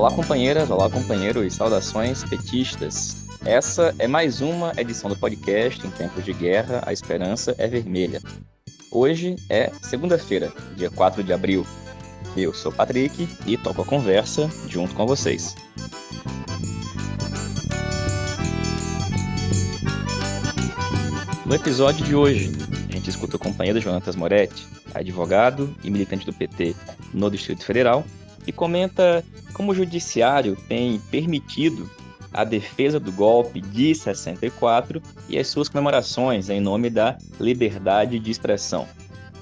Olá, companheiras, olá, companheiros, saudações petistas. Essa é mais uma edição do podcast Em Tempos de Guerra, a Esperança é Vermelha. Hoje é segunda-feira, dia 4 de abril. Eu sou o Patrick e toco a conversa junto com vocês. No episódio de hoje, a gente escuta o companheiro Jonatas Moretti, advogado e militante do PT no Distrito Federal, e comenta como o judiciário tem permitido a defesa do golpe de 64 e as suas comemorações em nome da liberdade de expressão.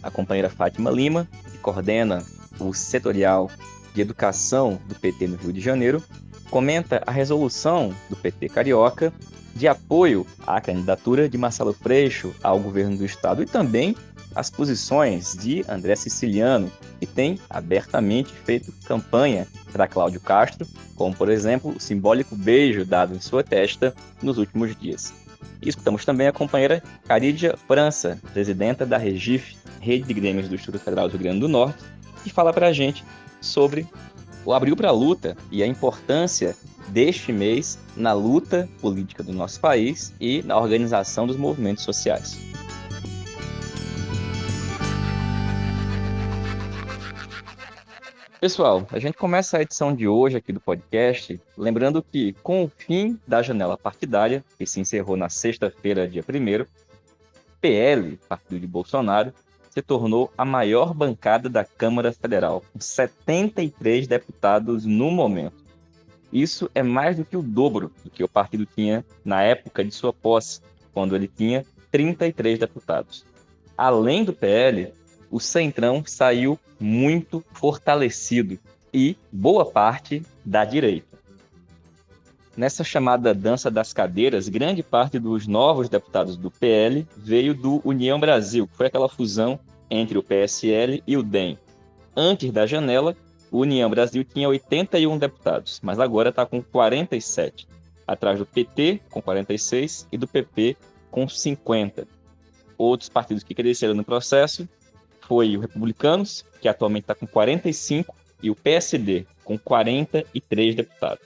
A companheira Fátima Lima, que coordena o setorial de educação do PT no Rio de Janeiro, comenta a resolução do PT carioca de apoio à candidatura de Marcelo Freixo ao governo do estado e também as posições de André Siciliano, que tem abertamente feito campanha para Cláudio Castro, como, por exemplo, o simbólico beijo dado em sua testa nos últimos dias. E escutamos também a companheira Carídia França, presidenta da Regife, Rede de Grêmios do Distrito Federal do Rio Grande do Norte, que fala para a gente sobre o Abril para a Luta e a importância deste mês na luta política do nosso país e na organização dos movimentos sociais. Pessoal, a gente começa a edição de hoje aqui do podcast, lembrando que com o fim da janela partidária, que se encerrou na sexta-feira, dia 1º, PL, partido de Bolsonaro, se tornou a maior bancada da Câmara Federal, com 73 deputados no momento. Isso é mais do que o dobro do que o partido tinha na época de sua posse, quando ele tinha 33 deputados. Além do PL, o Centrão saiu muito fortalecido e boa parte da direita. Nessa chamada dança das cadeiras, grande parte dos novos deputados do PL veio do União Brasil, que foi aquela fusão entre o PSL e o DEM. Antes da janela, o União Brasil tinha 81 deputados, mas agora está com 47, atrás do PT, com 46, e do PP, com 50. Outros partidos que cresceram no processo foi o Republicanos, que atualmente está com 45, e o PSD, com 43 deputados.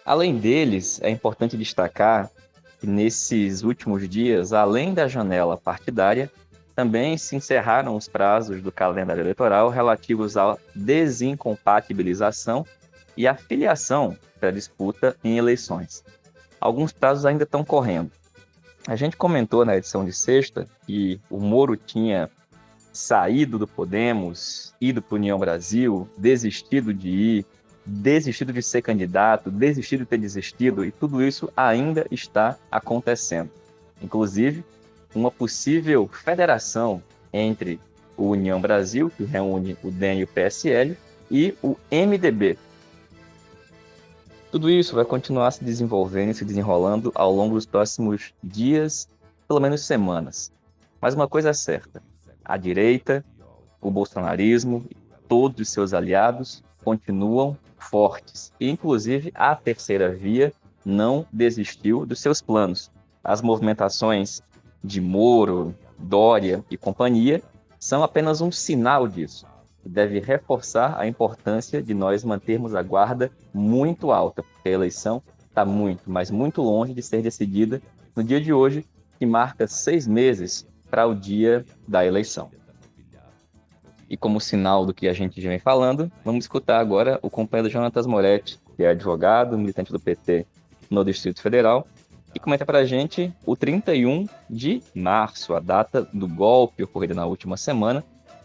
Além deles, é importante destacar que nesses últimos dias, além da janela partidária, também se encerraram os prazos do calendário eleitoral relativos à desincompatibilização e à filiação para disputa em eleições. Alguns prazos ainda estão correndo. A gente comentou na edição de sexta que o Moro tinha saído do Podemos, ido para a União Brasil, desistido de ir, desistido de ser candidato, desistido de ter desistido, e tudo isso ainda está acontecendo. Inclusive, uma possível federação entre o União Brasil, que reúne o DEM e o PSL, e o MDB. Tudo isso vai continuar se desenvolvendo e se desenrolando ao longo dos próximos dias, pelo menos semanas. Mas uma coisa é certa, a direita, o bolsonarismo e todos os seus aliados continuam fortes. E, inclusive, a terceira via não desistiu dos seus planos. As movimentações de Moro, Dória e companhia são apenas um sinal disso. E deve reforçar a importância de nós mantermos a guarda muito alta, porque a eleição está muito, mas muito longe de ser decidida no dia de hoje, que marca 6 meses para o dia da eleição. E como sinal do que a gente já vem falando, vamos escutar agora o companheiro Jonatas Moretti, que é advogado, militante do PT no Distrito Federal, e comenta para a gente o 31 de março, a data do golpe ocorrido na última semana,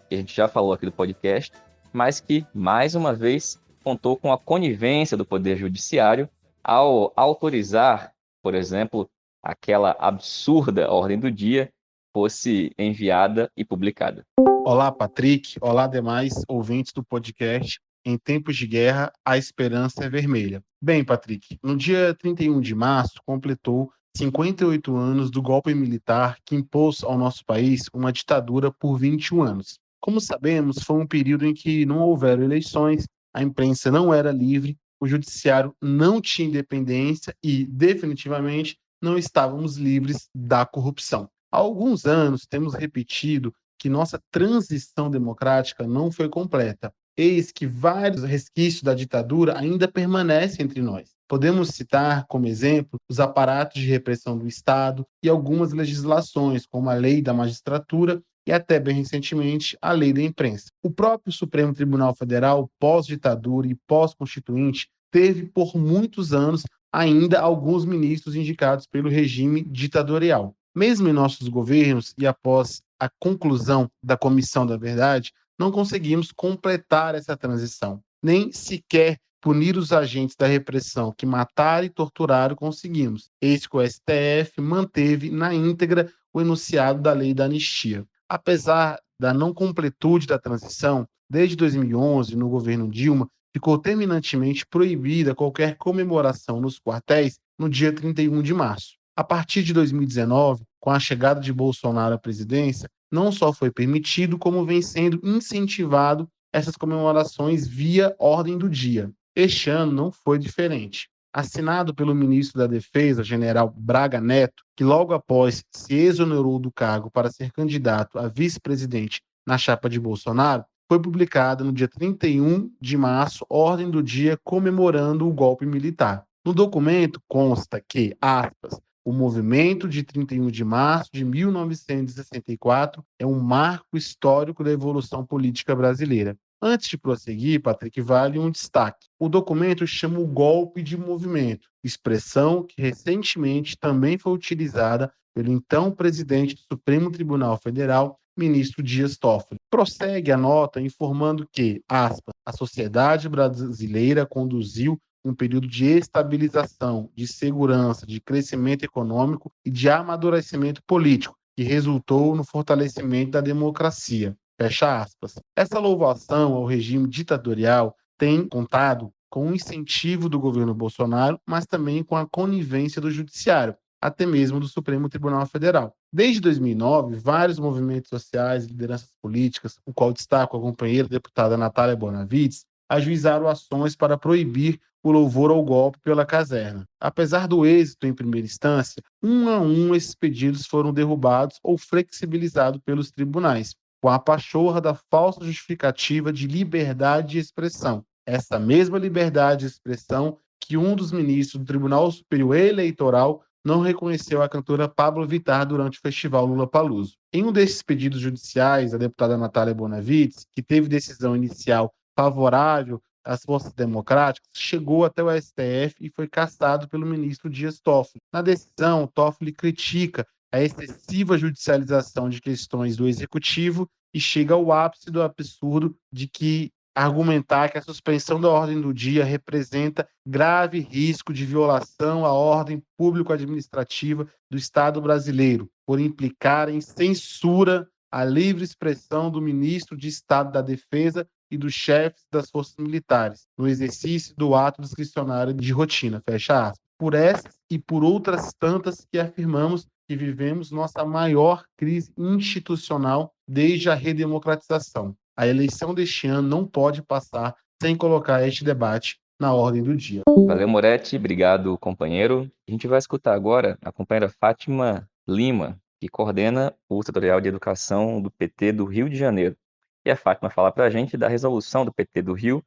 que a gente já falou aqui do podcast, mas que, mais uma vez, contou com a conivência do Poder Judiciário ao autorizar, por exemplo, aquela absurda ordem do dia fosse enviada e publicada. Olá, Patrick. Olá, demais ouvintes do podcast Em Tempos de Guerra, a Esperança é Vermelha. Bem, Patrick, no dia 31 de março, completou 58 anos do golpe militar que impôs ao nosso país uma ditadura por 21 anos. Como sabemos, foi um período em que não houveram eleições, a imprensa não era livre, o judiciário não tinha independência e, definitivamente, não estávamos livres da corrupção. Há alguns anos temos repetido que nossa transição democrática não foi completa. eis que vários resquícios da ditadura ainda permanecem entre nós. Podemos citar, como exemplo, os aparatos de repressão do Estado e algumas legislações, como a Lei da Magistratura e até bem recentemente a Lei da Imprensa. O próprio Supremo Tribunal Federal, pós-ditadura e pós-constituinte, teve por muitos anos ainda alguns ministros indicados pelo regime ditatorial. Mesmo em nossos governos e após a conclusão da Comissão da Verdade, não conseguimos completar essa transição, nem sequer punir os agentes da repressão que mataram e torturaram conseguimos. Eis que o STF manteve na íntegra o enunciado da lei da anistia. Apesar da não completude da transição, desde 2011, no governo Dilma, ficou terminantemente proibida qualquer comemoração nos quartéis no dia 31 de março. A partir de 2019, com a chegada de Bolsonaro à presidência, não só foi permitido, como vem sendo incentivado essas comemorações via ordem do dia. Este ano não foi diferente. Assinado pelo ministro da Defesa, general Braga Neto, que logo após se exonerou do cargo para ser candidato a vice-presidente na chapa de Bolsonaro, foi publicada no dia 31 de março ordem do dia comemorando o golpe militar. No documento consta que, aspas, o movimento de 31 de março de 1964 é um marco histórico da evolução política brasileira. Antes de prosseguir, Patrick, vale um destaque. O documento chama o golpe de movimento, expressão que recentemente também foi utilizada pelo então presidente do Supremo Tribunal Federal, ministro Dias Toffoli. Prossegue a nota informando que, aspas, a sociedade brasileira conduziu um período de estabilização, de segurança, de crescimento econômico e de amadurecimento político, que resultou no fortalecimento da democracia. Fecha aspas. Essa louvação ao regime ditatorial tem contado com o incentivo do governo Bolsonaro, mas também com a conivência do judiciário, até mesmo do Supremo Tribunal Federal. Desde 2009, vários movimentos sociais e lideranças políticas, o qual destaco a companheira deputada Natália Bonavides, ajuizaram ações para proibir o louvor ao golpe pela caserna. Apesar do êxito em primeira instância, um a um esses pedidos foram derrubados ou flexibilizados pelos tribunais, com a pachorra da falsa justificativa de liberdade de expressão. Essa mesma liberdade de expressão que um dos ministros do Tribunal Superior Eleitoral não reconheceu à cantora Pablo Vittar durante o festival Lollapalooza. Em um desses pedidos judiciais, a deputada Natália Bonavides, que teve decisão inicial favorável às forças democráticas, chegou até o STF e foi cassado pelo ministro Dias Toffoli. Na decisão, Toffoli critica a excessiva judicialização de questões do executivo e chega ao ápice do absurdo de que argumentar que a suspensão da ordem do dia representa grave risco de violação à ordem público-administrativa do Estado brasileiro, por implicar em censura à livre expressão do ministro de Estado da Defesa e dos chefes das forças militares, no exercício do ato discricionário de rotina, fecha aspas. Por essas e por outras tantas que afirmamos que vivemos nossa maior crise institucional desde a redemocratização. A eleição deste ano não pode passar sem colocar este debate na ordem do dia. Valeu, Moretti. Obrigado, companheiro. A gente vai escutar agora a companheira Fátima Lima, que coordena o setorial de educação do PT do Rio de Janeiro. E a Fátima fala para a gente da resolução do PT do Rio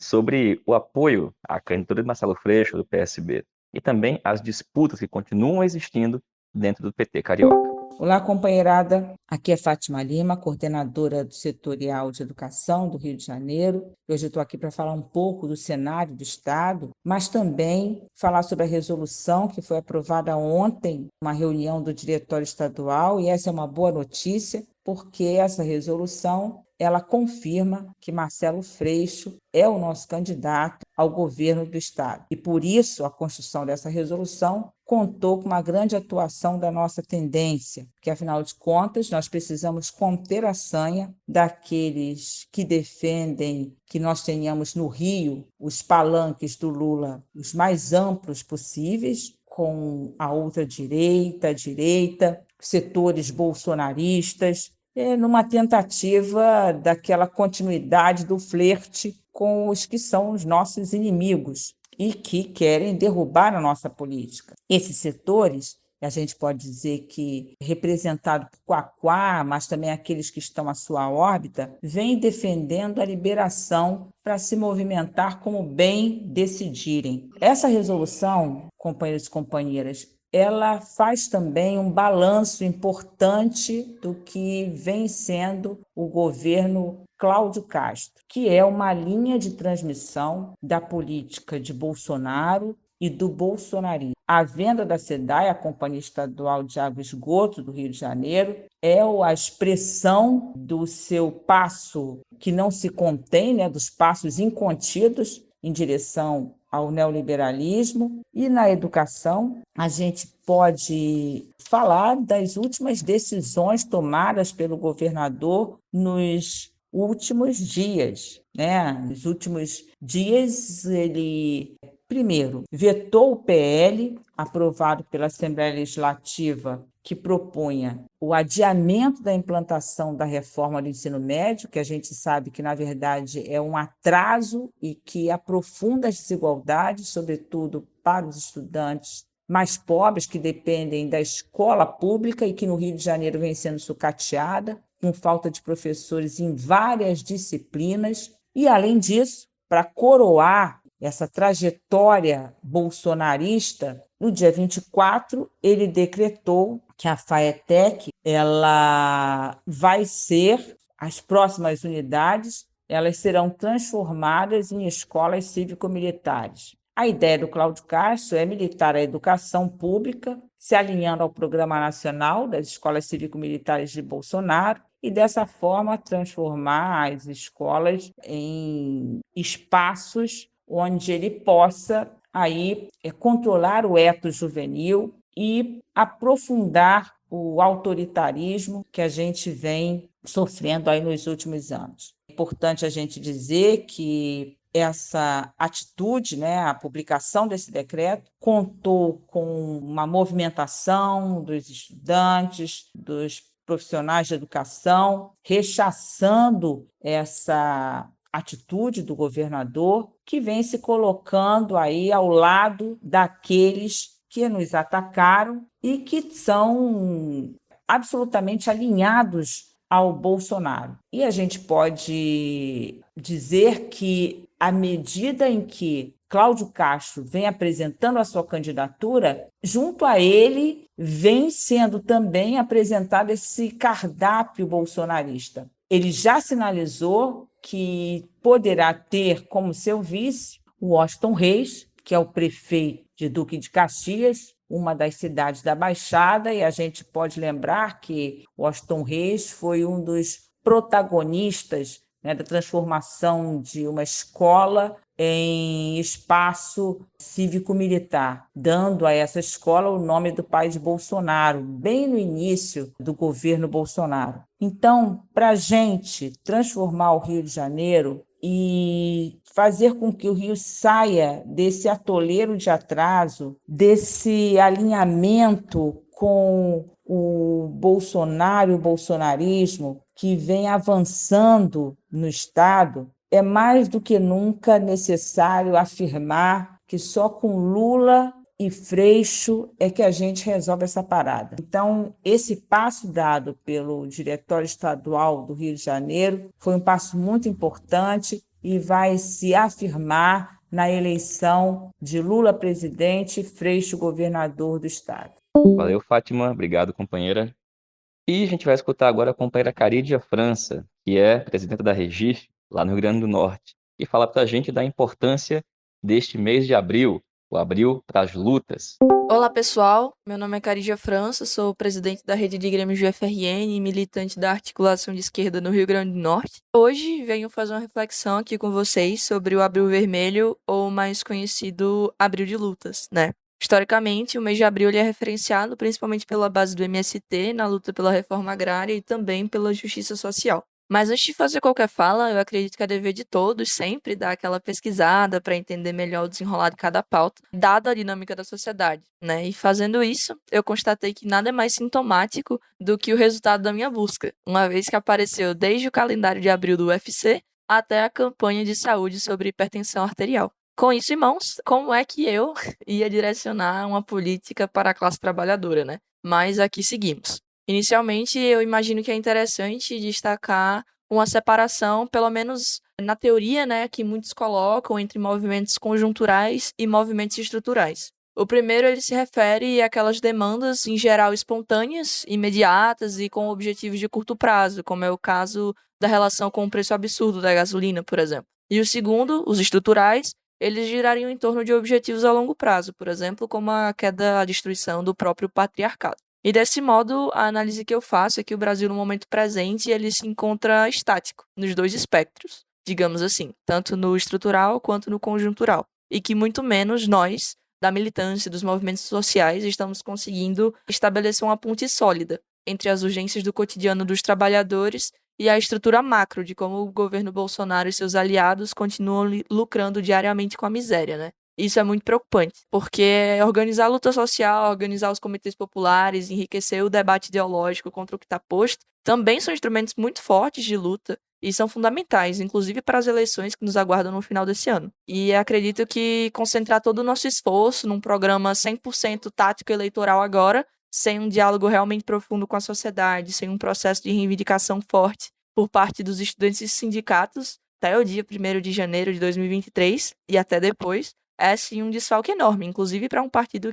sobre o apoio à candidatura de Marcelo Freixo, do PSB, e também as disputas que continuam existindo dentro do PT carioca. Olá, companheirada. Aqui é Fátima Lima, coordenadora do Setorial de Educação do Rio de Janeiro. Hoje eu estou aqui para falar um pouco do cenário do Estado, mas também falar sobre a resolução que foi aprovada ontem, uma reunião do Diretório Estadual, e essa é uma boa notícia, porque essa resolução ela confirma que Marcelo Freixo é o nosso candidato ao governo do Estado. E por isso a construção dessa resolução contou com uma grande atuação da nossa tendência, porque afinal de contas nós precisamos conter a sanha daqueles que defendem que nós tenhamos no Rio os palanques do Lula os mais amplos possíveis, com a ultradireita, a direita, setores bolsonaristas, numa tentativa daquela continuidade do flerte com os que são os nossos inimigos e que querem derrubar a nossa política. Esses setores, a gente pode dizer que representado por Quaquá, mas também aqueles que estão à sua órbita, vem defendendo a liberação para se movimentar como bem decidirem. Essa resolução, companheiros e companheiras, ela faz também um balanço importante do que vem sendo o governo Cláudio Castro, que é uma linha de transmissão da política de Bolsonaro e do bolsonarismo. A venda da SEDAI, a Companhia Estadual de Água e Esgoto do Rio de Janeiro, é a expressão do seu passo que não se contém, né, dos passos incontidos em direção ao neoliberalismo. E na educação, a gente pode falar das últimas decisões tomadas pelo governador nos últimos dias, né? Nos últimos dias, ele primeiro vetou o PL aprovado pela Assembleia Legislativa que propunha o adiamento da implantação da reforma do ensino médio, que a gente sabe que, na verdade, é um atraso e que aprofunda as desigualdades, sobretudo para os estudantes mais pobres, que dependem da escola pública e que no Rio de Janeiro vem sendo sucateada, com falta de professores em várias disciplinas. E, além disso, para coroar essa trajetória bolsonarista, no dia 24, ele decretou que a FAETEC ela vai ser, as próximas unidades, elas serão transformadas em escolas cívico-militares. A ideia do Cláudio Castro é militar a educação pública, se alinhando ao Programa Nacional das Escolas Cívico-Militares de Bolsonaro, e dessa forma transformar as escolas em espaços onde ele possa aí controlar o ethos juvenil e aprofundar o autoritarismo que a gente vem sofrendo aí nos últimos anos. É importante a gente dizer que essa atitude, né, a publicação desse decreto, contou com uma movimentação dos estudantes, dos profissionais de educação, rechaçando essa atitude do governador, que vem se colocando aí ao lado daqueles que nos atacaram e que são absolutamente alinhados ao Bolsonaro. E a gente pode dizer que, à medida em que Cláudio Castro vem apresentando a sua candidatura, junto a ele vem sendo também apresentado esse cardápio bolsonarista. Ele já sinalizou que poderá ter como seu vice o Washington Reis, que é o prefeito de Duque de Caxias, uma das cidades da Baixada, e a gente pode lembrar que Washington Reis foi um dos protagonistas, né, da transformação de uma escola em espaço cívico-militar, dando a essa escola o nome do pai de Bolsonaro, bem no início do governo Bolsonaro. Então, para a gente transformar o Rio de Janeiro e fazer com que o Rio saia desse atoleiro de atraso, desse alinhamento com o Bolsonaro e o bolsonarismo que vem avançando no Estado, é mais do que nunca necessário afirmar que só com Lula e Freixo é que a gente resolve essa parada. Então, esse passo dado pelo Diretório Estadual do Rio de Janeiro foi um passo muito importante e vai se afirmar na eleição de Lula presidente e Freixo governador do estado. Valeu, Fátima. Obrigado, companheira. E a gente vai escutar agora a companheira Carídia França, que é presidenta da Regife, lá no Rio Grande do Norte, e fala para a gente da importância deste mês de abril, o Abril para as Lutas. Olá pessoal, meu nome é Carídia França, sou presidente da Rede de Grêmios do UFRN e militante da Articulação de Esquerda no Rio Grande do Norte. Hoje venho fazer uma reflexão aqui com vocês sobre o Abril Vermelho, ou mais conhecido Abril de Lutas, né? Historicamente, o mês de abril ele é referenciado principalmente pela base do MST na luta pela reforma agrária e também pela justiça social. Mas antes de fazer qualquer fala, eu acredito que é dever de todos sempre dar aquela pesquisada para entender melhor o desenrolar de cada pauta, dada a dinâmica da sociedade, né? E fazendo isso, eu constatei que nada é mais sintomático do que o resultado da minha busca, uma vez que apareceu desde o calendário de abril do UFC até a campanha de saúde sobre hipertensão arterial. Com isso em mãos, como é que eu ia direcionar uma política para a classe trabalhadora, né? Mas aqui seguimos. Inicialmente, eu imagino que é interessante destacar uma separação, pelo menos na teoria, né, que muitos colocam entre movimentos conjunturais e movimentos estruturais. O primeiro, ele se refere àquelas demandas, em geral, espontâneas, imediatas e com objetivos de curto prazo, como é o caso da relação com o preço absurdo da gasolina, por exemplo. E o segundo, os estruturais, eles girariam em torno de objetivos a longo prazo, por exemplo, como a queda, a destruição do próprio patriarcado. E desse modo, a análise que eu faço é que o Brasil, no momento presente, ele se encontra estático, nos dois espectros, digamos assim, tanto no estrutural quanto no conjuntural. E que muito menos nós, da militância, dos movimentos sociais, estamos conseguindo estabelecer uma ponte sólida entre as urgências do cotidiano dos trabalhadores e a estrutura macro de como o governo Bolsonaro e seus aliados continuam lucrando diariamente com a miséria, né? Isso é muito preocupante, porque organizar a luta social, organizar os comitês populares, enriquecer o debate ideológico contra o que está posto, também são instrumentos muito fortes de luta e são fundamentais, inclusive para as eleições que nos aguardam no final desse ano. E acredito que concentrar todo o nosso esforço num programa 100% tático eleitoral agora, sem um diálogo realmente profundo com a sociedade, sem um processo de reivindicação forte por parte dos estudantes e sindicatos, até o dia 1º de janeiro de 2023 e até depois, é sim um desfalque enorme, inclusive para um partido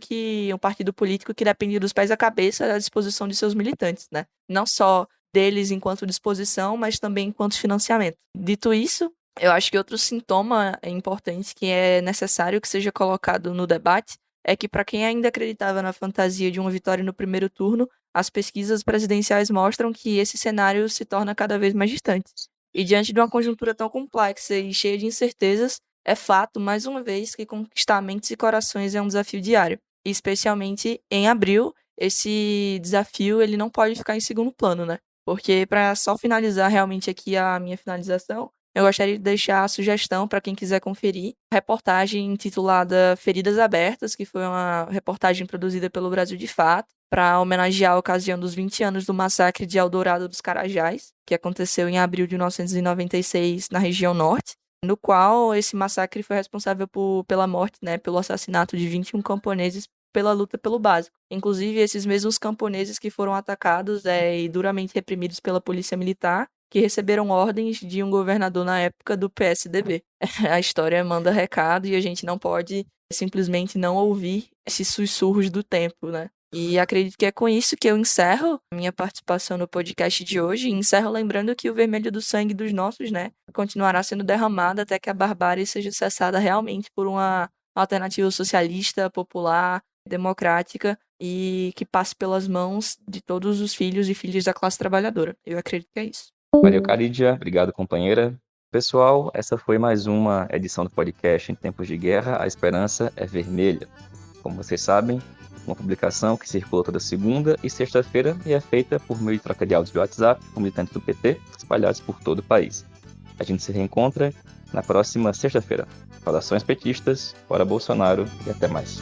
político que depende dos pés à cabeça da disposição de seus militantes, né? Não só deles enquanto disposição, mas também enquanto financiamento. Dito isso, eu acho que outro sintoma importante que é necessário que seja colocado no debate é que, para quem ainda acreditava na fantasia de uma vitória no primeiro turno, as pesquisas presidenciais mostram que esse cenário se torna cada vez mais distante. E diante de uma conjuntura tão complexa e cheia de incertezas, é fato, mais uma vez, que conquistar mentes e corações é um desafio diário. E especialmente em abril, esse desafio ele não pode ficar em segundo plano, né? Porque, para só finalizar realmente aqui a minha finalização, eu gostaria de deixar a sugestão para quem quiser conferir a reportagem intitulada Feridas Abertas, que foi uma reportagem produzida pelo Brasil de Fato, para homenagear a ocasião dos 20 anos do massacre de Eldorado dos Carajás, que aconteceu em abril de 1996 na região norte, no qual esse massacre foi responsável pela morte, né, pelo assassinato de 21 camponeses pela luta pelo básico. Inclusive, esses mesmos camponeses que foram atacados e duramente reprimidos pela polícia militar, que receberam ordens de um governador na época do PSDB. A história manda recado e a gente não pode simplesmente não ouvir esses sussurros do tempo, né? E acredito que é com isso que eu encerro minha participação no podcast de hoje. E encerro lembrando que o vermelho do sangue dos nossos, né, continuará sendo derramado até que a barbárie seja cessada realmente por uma alternativa socialista, popular, democrática e que passe pelas mãos de todos os filhos e filhas da classe trabalhadora. Eu acredito que é isso. Valeu, Caridia. Obrigado, companheira. Pessoal, essa foi mais uma edição do podcast Em Tempos de Guerra, a Esperança é Vermelha. Como vocês sabem, uma publicação que circula toda segunda e sexta-feira e é feita por meio de troca de áudios de WhatsApp com militantes do PT espalhados por todo o país. A gente se reencontra na próxima sexta-feira. Saudações petistas, fora Bolsonaro e até mais.